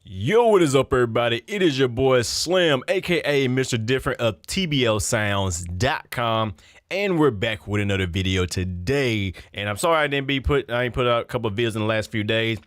Yo, what is up, everybody? It is your boy Slim, aka Mr. Different of TBLSounds.com, and we're back with another video today. And I'm sorry I ain't put out a couple of videos in the last few days.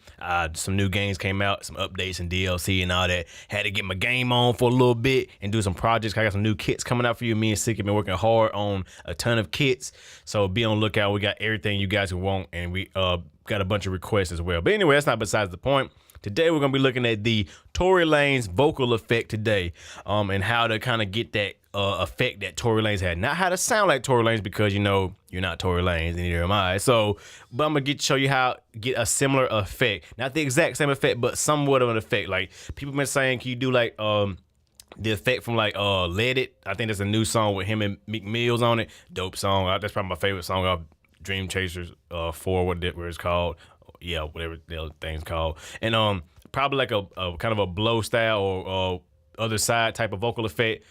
Some new games came out, some updates and DLC and all that. Had to get my game on for a little bit and do some projects. I got some new kits coming out for you. Me and Sick have been working hard on a ton of kits, so be on the lookout. We got everything you guys want, and we got a bunch of requests as well. But anyway, that's not besides the point. Today we're gonna be looking at the Tory Lanez Vocal Effect today, and how to kind of get that effect that Tory Lanez had. Not how to sound like Tory Lanez, because you know you're not Tory Lanez, and neither am I. So, but I'm gonna show you how to get a similar effect, not the exact same effect, but somewhat of an effect. Like people been saying, can you do like the effect from like Litty? I think there's a new song with him and Meek Mills on it. Dope song. That's probably my favorite song off Dream Chasers 4, what it's called. Yeah, whatever the other thing's called. And probably like a kind of a blow style or other side type of vocal effect.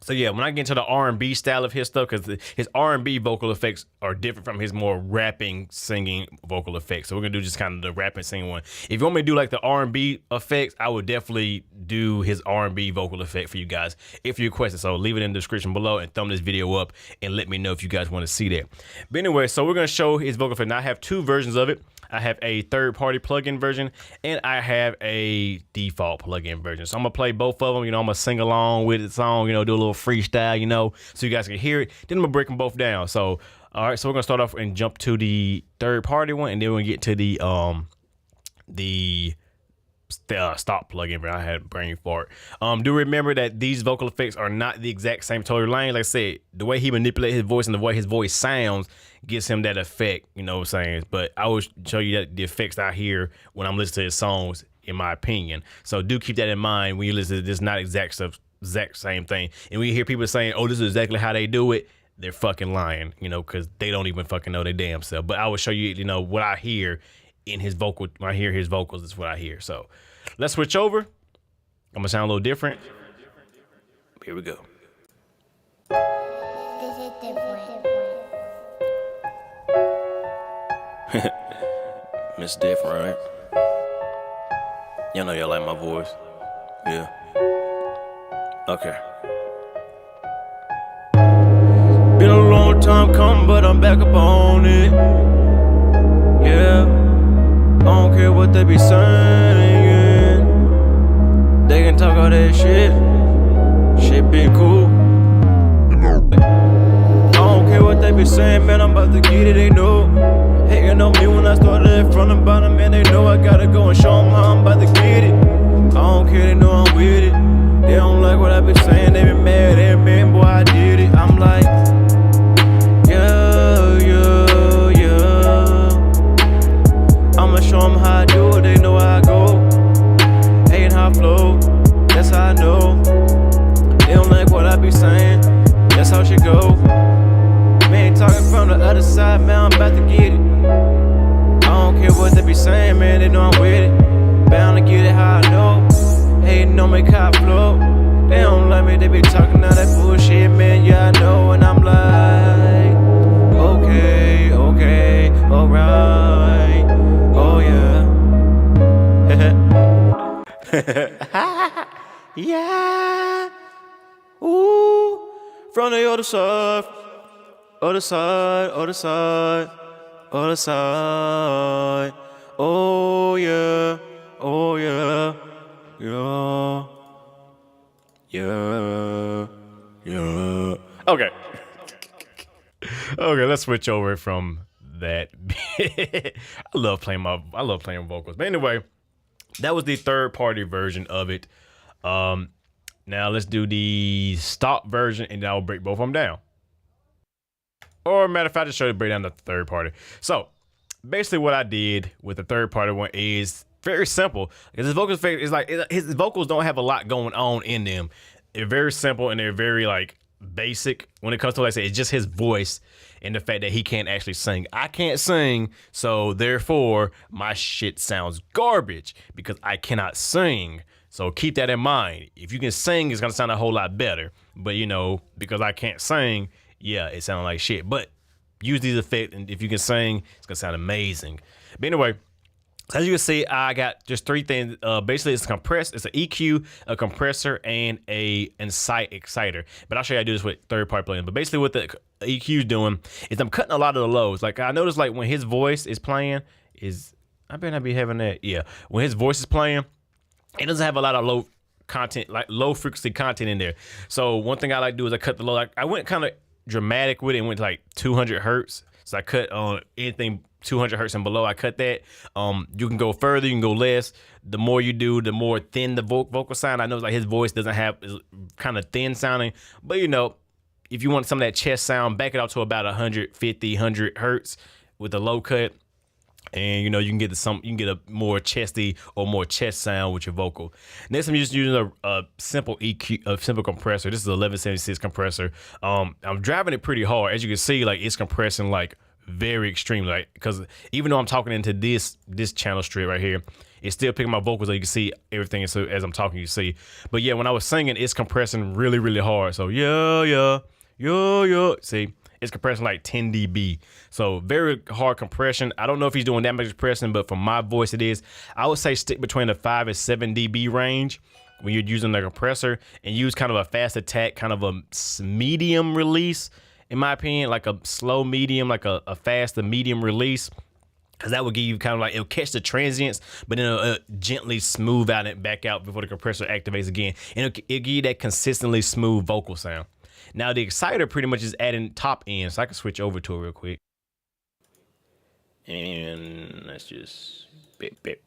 So yeah, when I get into the R&B style of his stuff, because his R&B vocal effects are different from his more rapping, singing vocal effects. So we're gonna do just kind of the rapping, singing one. If you want me to do like the R&B effects, I would definitely do his R&B vocal effect for you guys if you request it. So leave it in the description below and thumb this video up and let me know if you guys want to see that. But anyway, so we're gonna show his vocal effect. Now I have two versions of it. I have a third-party plugin version, and I have a default plugin version. So I'm gonna play both of them. You know, I'm gonna sing along with the song. You know, do a little freestyle. You know, so you guys can hear it. Then I'm gonna break them both down. So, all right. So we're gonna start off and jump to the third-party one, and then we'll get to the stop plugin version. I had a brain fart. Do remember that these vocal effects are not the exact same Tory Lanez. Like I said, the way he manipulates his voice and the way his voice sounds gives him that effect, you know what I'm saying? But I will show you that the effects I hear when I'm listening to his songs, in my opinion. So do keep that in mind when you listen to this. Not exact same thing. And when you hear people saying, oh, this is exactly how they do it, they're fucking lying, you know, because they don't even fucking know their damn self. But I will show you, you know, what I hear in his vocal. When I hear his vocals, is what I hear. So let's switch over. I'm gonna sound a little different. Here we go. This is different. Miss Different, right? Y'all know y'all like my voice. Yeah. Okay. Been a long time coming, but I'm back up on it. Yeah. I don't care what they be saying. They can talk all that shit. Shit been cool. I don't care what they be saying, man. I'm about to get it, they know. Hating on me when I started from the bottom, man. They know I gotta go and show them how I'm about to get it. I don't care, they know I'm with it. They don't like what I been saying, they been mad at me, boy, I did it. I'm like, yeah, yeah, yeah. I'ma show them how I do it, they know how I go. Hating how I flow, that's how I know. They don't like what I be saying, that's how shit go. Man, talking from the other side, man, I'm about to get it. I don't care what they be saying, man, they know I'm with it. Bound to get it how I know. Hating on me, how I flow. They don't like me, they be talking all that bullshit, man, yeah, I know. And I'm like, okay, okay, alright, oh yeah. Yeah, ooh, from the other side. Other side, other side, other side. Oh yeah, oh yeah, yeah, yeah, yeah. Okay. Okay, let's switch over from that. I love playing vocals. But anyway, that was the third-party version of it. Now let's do the stop version, and then I'll break both of them down. Or matter of fact, I'll just show you the breakdown of the third party. So basically what I did with the third party one is very simple. Because his vocal effect is like, his vocals don't have a lot going on in them. They're very simple and they're very like basic when it comes to, like I say, it's just his voice and the fact that he can't actually sing. I can't sing, so therefore my shit sounds garbage because I cannot sing. So keep that in mind. If you can sing, it's gonna sound a whole lot better. But you know, because I can't sing, yeah, it sounds like shit. But use these effects, and if you can sing, it's gonna sound amazing. But anyway, as you can see, I got just three things. Basically, it's it's an EQ, a compressor, and a exciter. But I'll show you how to do this with third-party plugins. But basically, what the EQ is doing is I'm cutting a lot of the lows. Like I noticed, like when his voice is playing, I better not be having that. Yeah, when his voice is playing, it doesn't have a lot of low content, like low frequency content in there. So one thing I like to do is I cut the low. Like I went kind of dramatic with it and went to like 200 hertz. So I cut on anything 200 hertz and below. I cut that. You can go further, you can go less. The more you do, the more thin the vocal sound. I know like his voice doesn't have, is kind of thin sounding, but you know, if you want some of that chest sound, back it out to about 150, 100 hertz with a low cut. And you know, you can get a more chesty or more chest sound with your vocal. Next, I'm just using a simple EQ, a simple compressor. This is an 1176 compressor. I'm driving it pretty hard. As you can see, like it's compressing like very extremely, like, because even though I'm talking into this channel strip right here, it's still picking my vocals, so you can see everything. So as I'm talking, you see. But yeah, when I was singing, it's compressing really, really hard. So yeah. See, it's compressing like 10 dB. So very hard compression. I don't know if he's doing that much compressing, but for my voice, it is. I would say stick between the 5 and 7 dB range when you're using the compressor, and use kind of a fast attack, kind of a medium release, in my opinion, like a slow medium, like a fast to medium release. Cause that will give you kind of like, it'll catch the transients, but then it'll gently smooth out and back out before the compressor activates again. And it'll give you that consistently smooth vocal sound. Now the exciter pretty much is adding top end, so I can switch over to it real quick. And let's just bit.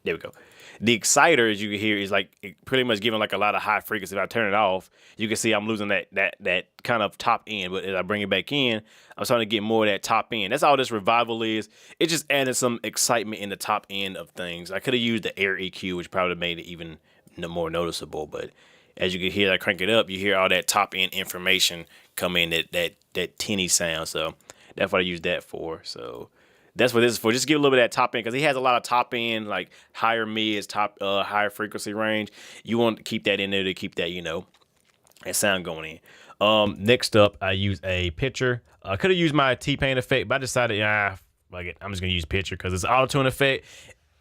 There we go. The exciter, as you can hear, is like pretty much giving like a lot of high frequency. If I turn it off, you can see I'm losing that kind of top end. But as I bring it back in, I'm starting to get more of that top end. That's all this revival is. It just added some excitement in the top end of things. I could have used the air EQ, which probably made it even more noticeable. But as you can hear, I crank it up, you hear all that top end information come in, that tinny sound. So that's what I use that for. So that's what this is for. Just give a little bit of that top end, because he has a lot of top end, like higher mids, higher frequency range. You want to keep that in there to keep that, you know, that sound going in. Next up, I use a pitcher. I could have used my T-Pain effect, but I decided, like it. I'm just gonna use pitcher because it's an Autotune effect.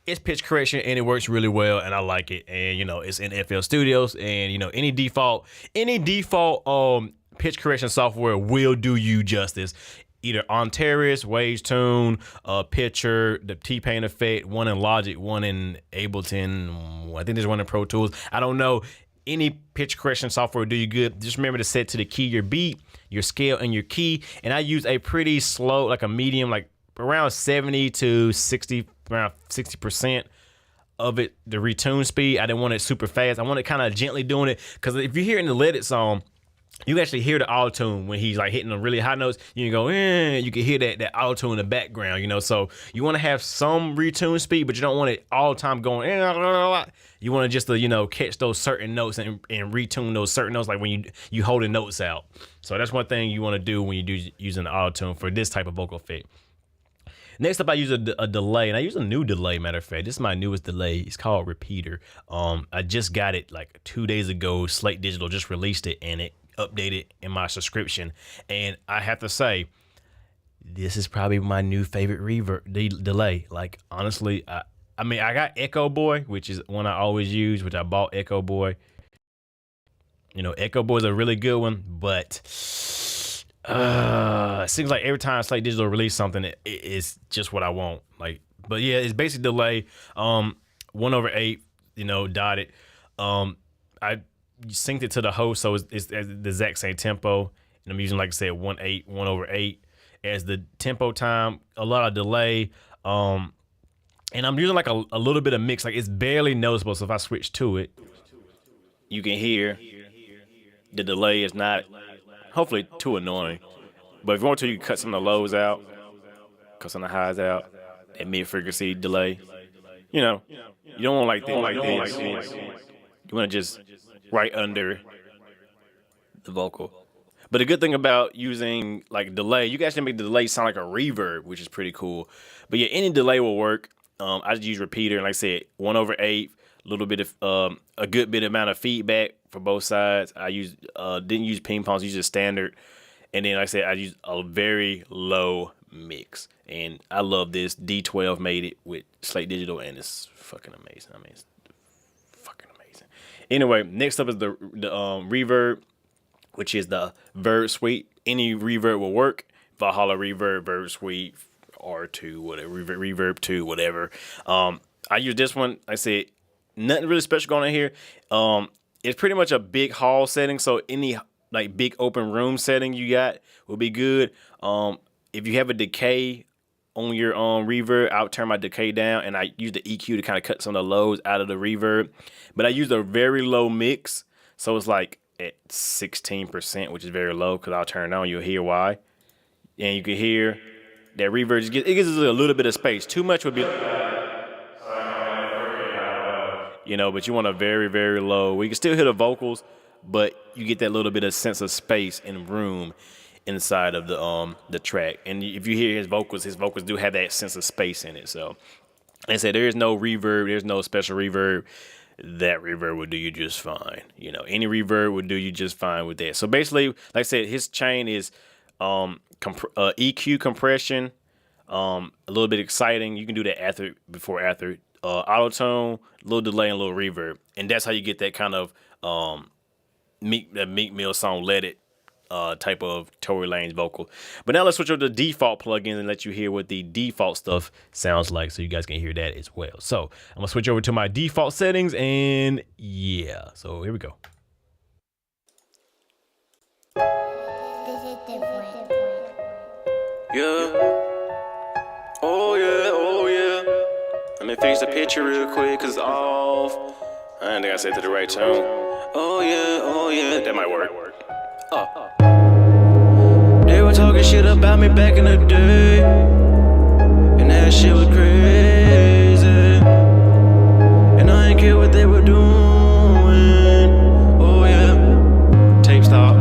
It's pitch correction and it works really well, and I like it. And you know, it's in FL Studios, and you know, any default pitch correction software will do you justice. Either Ontaris, WaveTune, Pitcher, the T-Pain effect, one in Logic, one in Ableton. I think there's one in Pro Tools. I don't know. Any pitch correction software will do you good. Just remember to set to the key your beat, your scale, and your key. And I use a pretty slow, like a medium, like around 70 to 60, around 60% of it, the retune speed. I didn't want it super fast. I want it kind of gently doing it, because if you hear in the Litty song, you can actually hear the auto-tune when he's like hitting the really high notes. You can go, you can hear that auto-tune in the background, you know. So you want to have some retune speed, but you don't want it all the time going. You want to just, you know, catch those certain notes and retune those certain notes, like when you holding notes out. So that's one thing you want to do when you do using the auto-tune for this type of vocal effect. Next up, I use a delay, and I use a new delay, matter of fact. This is my newest delay. It's called Repeater. I just got it like 2 days ago. Slate Digital just released it, and it updated in my subscription. And I have to say, this is probably my new favorite delay. Like, honestly, I mean, I got Echo Boy, which is one I always use, which I bought Echo Boy. You know, Echo Boy is a really good one, but it seems like every time Slate Digital release something, it's just what I want. Like, but yeah, it's basically delay. 1/8, you know, dotted. I synced it to the host, so it's the exact same tempo, and I'm using, like I said, 1/8 as the tempo time. A lot of delay. And I'm using like a little bit of mix. Like, it's barely noticeable. So if I switch to it, you can hear the delay is not, hopefully, too annoying. But if you want to, you can cut some of the lows out, cut some of the highs out, that mid-frequency delay. You know, you don't want like this. You want to just right under the vocal. But the good thing about using like delay, you can actually make the delay sound like a reverb, which is pretty cool. But yeah, any delay will work. I just use repeater, and like I said, 1/8. a little bit of a good bit amount of feedback for both sides. I didn't use ping pongs, used a standard, and then like I said, I used a very low mix, and I love this. D12 made it with Slate Digital, and it's fucking amazing. I mean, it's fucking amazing. Anyway, next up is the reverb, which is the Verb Suite. Any reverb will work. Valhalla Reverb, Verb Suite, R2, whatever, Reverb 2, whatever. I use this one. Like I said, nothing really special going on here. It's pretty much a big hall setting, so any like big open room setting you got will be good. If you have a decay on your reverb, I'll turn my decay down, and I use the EQ to kind of cut some of the lows out of the reverb. But I use a very low mix, so it's like at 16%, which is very low, because I'll turn it on. You'll hear why. And you can hear that reverb just gives us a little bit of space. Too much would be, you know, but you want a very, very low. We can still hear the vocals, but you get that little bit of sense of space and room inside of the track. And if you hear his vocals do have that sense of space in it. So, like I said, there is no reverb. There's no special reverb. That reverb will do you just fine. You know, any reverb will do you just fine with that. So basically, like I said, his chain is EQ compression, a little bit exciting. You can do that before after. Autotune, a little delay, and a little reverb. And that's how you get that kind of Meek Mills song, Let It, type of Tory Lanez vocal. But now let's switch over to default plugins and let you hear what the default stuff sounds like, so you guys can hear that as well. So I'm gonna switch over to my default settings, and yeah, so here we go. This is different. Yeah. Oh yeah, oh yeah. Let me fix the picture real quick, cause it's off. I didn't think I said it to the right tone. Oh yeah, that might work. They were talking shit about me back in the day, and that shit was crazy, and I didn't care what they were doing. Oh yeah, tape stop.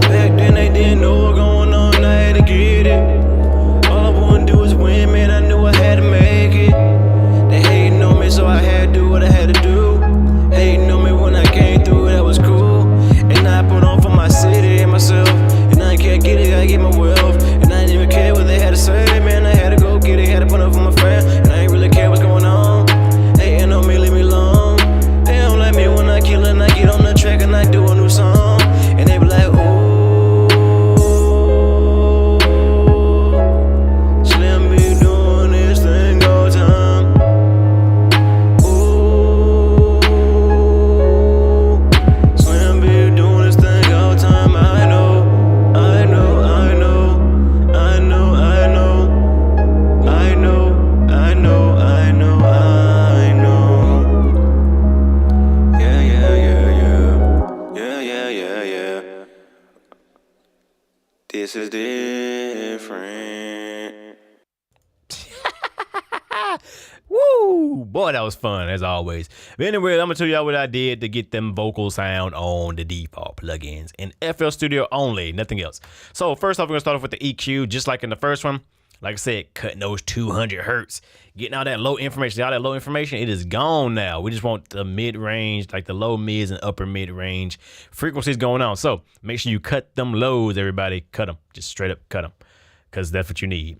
Back then they didn't know what going on, I had to get it. All I wanna do is win, man, I knew I had to make it. They hating on me, so I had to do what I had to do. Hating on me when I came through, that was cool. And I put on for my city and myself, and I can't get it, I get my wealth. And I didn't even care what they had to say, man, I had to go get it, had to put up for my friend. And I ain't really care what's going on. Hating on me, leave me alone. They don't like me when I kill and I get on the track and I do a new song. And they be like, ooh, Slim be doing this thing all the time. Ooh, Slim be doing this thing all the time. I know. Yeah. This is different. Woo! Boy, that was fun, as always. But anyway, I'm going to tell y'all what I did to get them vocal sound on the default plugins in FL Studio only, nothing else. So first off, we're going to start off with the EQ, just like in the first one. Like I said, cutting those 200 hertz, getting all that low information. All that low information, it is gone now. We just want the mid-range, like the low mids and upper mid-range frequencies going on. So make sure you cut them lows, everybody. Cut them. Just straight up cut them, because that's what you need.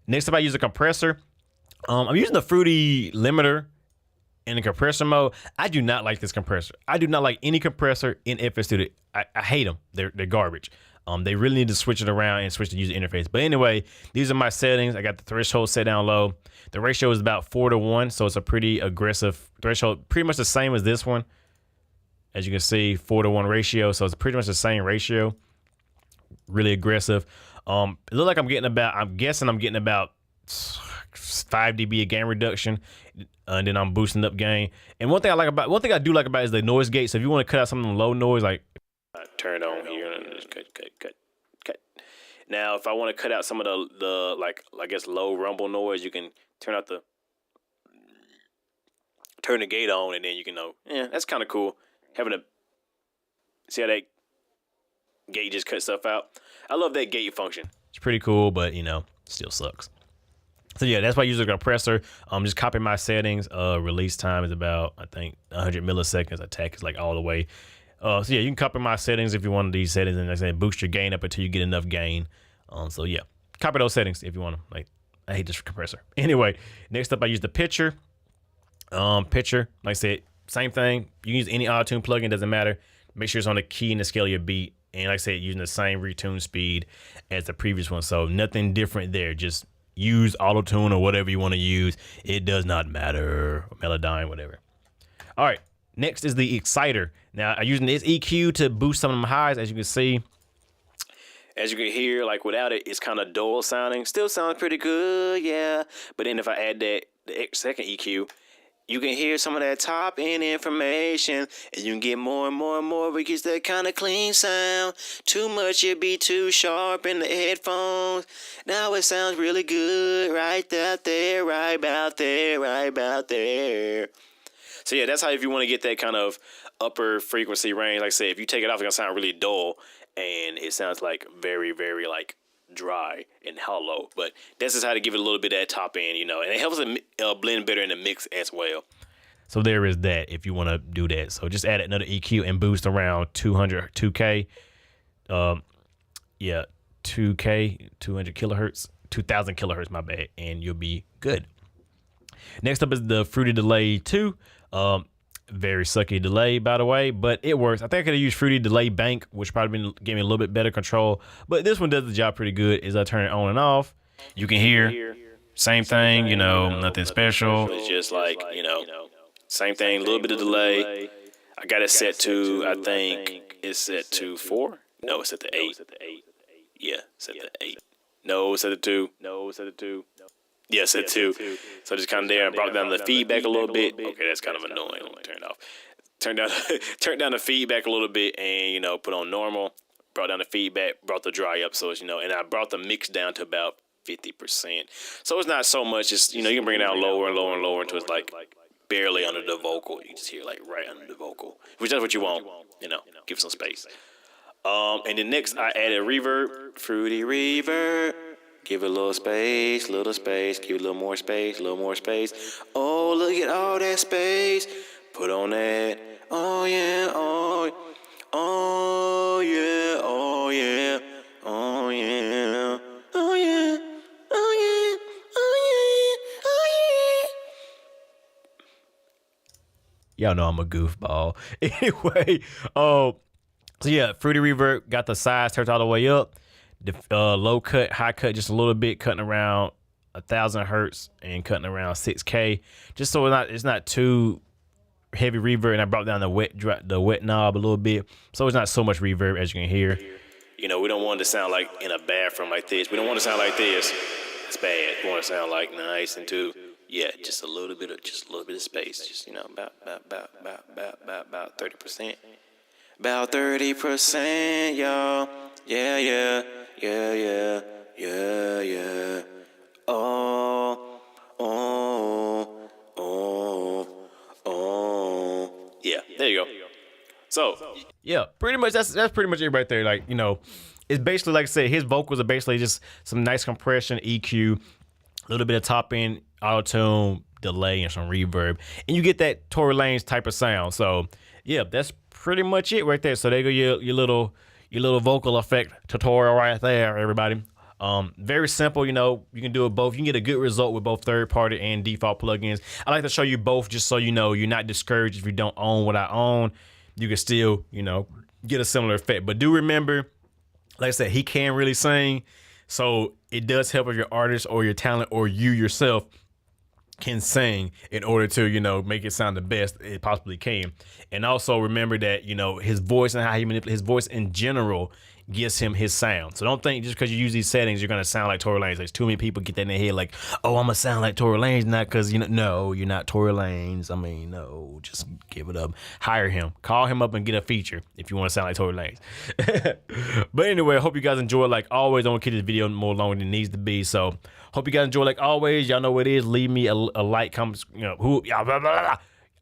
Next up, I use a compressor. I'm using the Fruity limiter in the compressor mode. I do not like this compressor. I do not like any compressor in FL Studio. I hate them. They're garbage. They really need to switch it around and switch the user interface. But anyway, these are my settings. I got the threshold set down low. The ratio is about 4:1, so it's a pretty aggressive threshold, pretty much the same as this one. As you can see, 4:1 ratio, so it's pretty much the same ratio. Really aggressive. It looks like I'm guessing I'm getting about 5 dB of gain reduction, and then I'm boosting up gain. And one thing I do like about it is the noise gate. So if you want to cut out some of the low noise, like turn on here and just cut. Now, if I want to cut out some of the like I guess low rumble noise, you can turn the gate on, and then you can know. Yeah, that's kind of cool. See how that gate just cuts stuff out. I love that gate function. It's pretty cool, but you know, still sucks. So yeah, that's why I use a compressor. Just copy my settings. Release time is about, I think, 100 milliseconds. Attack is like all the way. So yeah, you can copy my settings if you want these settings, and like I said, boost your gain up until you get enough gain. So yeah, copy those settings if you want them. Like, I hate this compressor. Anyway, next up I use the pitcher. Pitcher, like I said, same thing. You can use any Autotune plugin, doesn't matter. Make sure it's on the key and the scale of your beat. And like I said, using the same retune speed as the previous one. So nothing different there. Just use Autotune or whatever you want to use. It does not matter. Melodyne, whatever. All right. Next is the exciter. Now, I'm using this EQ to boost some of my highs, as you can see. As you can hear, like without it, it's kind of dull sounding. Still sounds pretty good, yeah. But then if I add the second EQ, you can hear some of that top end information, and you can get more and more and more, but it gets that kind of clean sound. Too much, it'd be too sharp in the headphones. Now it sounds really good right out there, right about there, right about there. So yeah, that's how if you want to get that kind of upper frequency range. Like I said, if you take it off, it's gonna sound really dull, and it sounds like very, very like dry and hollow. But this is how to give it a little bit of that top end, you know, and it helps it blend better in the mix as well. So there is that if you want to do that. So just add another EQ and boost around 2K. Yeah, 2K, 200 kilohertz, 2000 kilohertz, my bad, and you'll be good. Next up is the Fruity Delay 2. Very sucky delay, by the way, but it works. I think I could have used Fruity Delay Bank, which probably gave me a little bit better control, but this one does the job pretty good. As I turn it on and off, you can hear same thing, you know, nothing special. It's just like, you know, same thing, a little bit of delay. I got it set to, I think it's set to 4. No, it's set to 8. Yeah, set to 8. No, it's set to 2. No, it's set to 2. Yeah, set 2. So just kind of there, I brought down the feedback a little bit. Okay, that's kind of annoying. Let me turn it off. Turn down the feedback a little bit, and you know, put on normal. Brought down the feedback, brought the dry up, so it's, you know, and I brought the mix down to about 50%. So it's not so much. It's, you know, you can bring it down lower and lower and lower until it's like barely under the vocal. You just hear like right under the vocal, which is what you want. You know, give some space. And then next I added reverb, Fruity Reverb. Give it a little space, give it a little more space, Oh, look at all that space. Put on that. Oh yeah, oh, oh yeah, oh yeah, oh yeah, oh yeah, oh yeah, oh yeah, oh yeah. Y'all know I'm a goofball. Anyway, so yeah, Fruity Reverb got the size turned all the way up. The low cut, high cut, just a little bit, cutting around 1,000 hertz and cutting around 6K, just so it's not too heavy reverb. And I brought down the wet knob a little bit, so it's not so much reverb as you can hear. You know, we don't want it to sound like in a bathroom like this. We don't want to sound like this. It's bad. We want to sound like nice and too. Yeah, just a little bit of space. Just, you know, about 30%. About 30%, y'all. Yeah. Oh. Yeah, there you go. So, yeah, pretty much that's pretty much it right there. Like, you know, it's basically, like I said, his vocals are basically just some nice compression, EQ, a little bit of top end, auto-tune, delay, and some reverb. And you get that Tory Lanez type of sound. So, yeah, that's pretty much it right there. So there go your little vocal effect tutorial right there, everybody. Very simple, you know, you can do it both. You can get a good result with both third-party and default plugins. I like to show you both just so you know you're not discouraged if you don't own what I own. You can still, you know, get a similar effect. But do remember, like I said, he can really sing. So it does help if your artist or your talent or you yourself can sing in order to, you know, make it sound the best it possibly can. And also remember that, you know, his voice and how he manipulates his voice in general gives him his sound. So don't think just because you use these settings you're gonna sound like Tory Lanez. There's too many people get that in their head like, oh, I'm gonna sound like Tory Lanez, not because, you know, no, you're not Tory Lanez. I mean, no, just give it up. Hire him, call him up and get a feature if you want to sound like Tory Lanez. But anyway, I hope you guys enjoy. Like always, I don't keep this video more longer than it needs to be. So hope you guys enjoy. Like always, y'all know what it is. Leave me a like, comment, you know,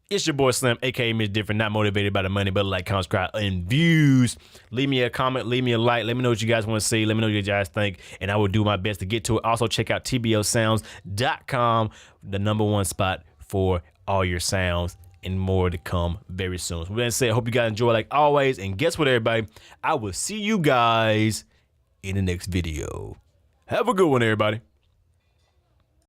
It's your boy Slim, aka Mr. Different, not motivated by the money, but like, comment, subscribe, and views. Leave me a comment, leave me a like. Let me know what you guys want to see. Let me know what you guys think, and I will do my best to get to it. Also, check out tbosounds.com, the #1 spot for all your sounds, and more to come very soon. So with that said, I hope you guys enjoy like always. And guess what, everybody? I will see you guys in the next video. Have a good one, everybody.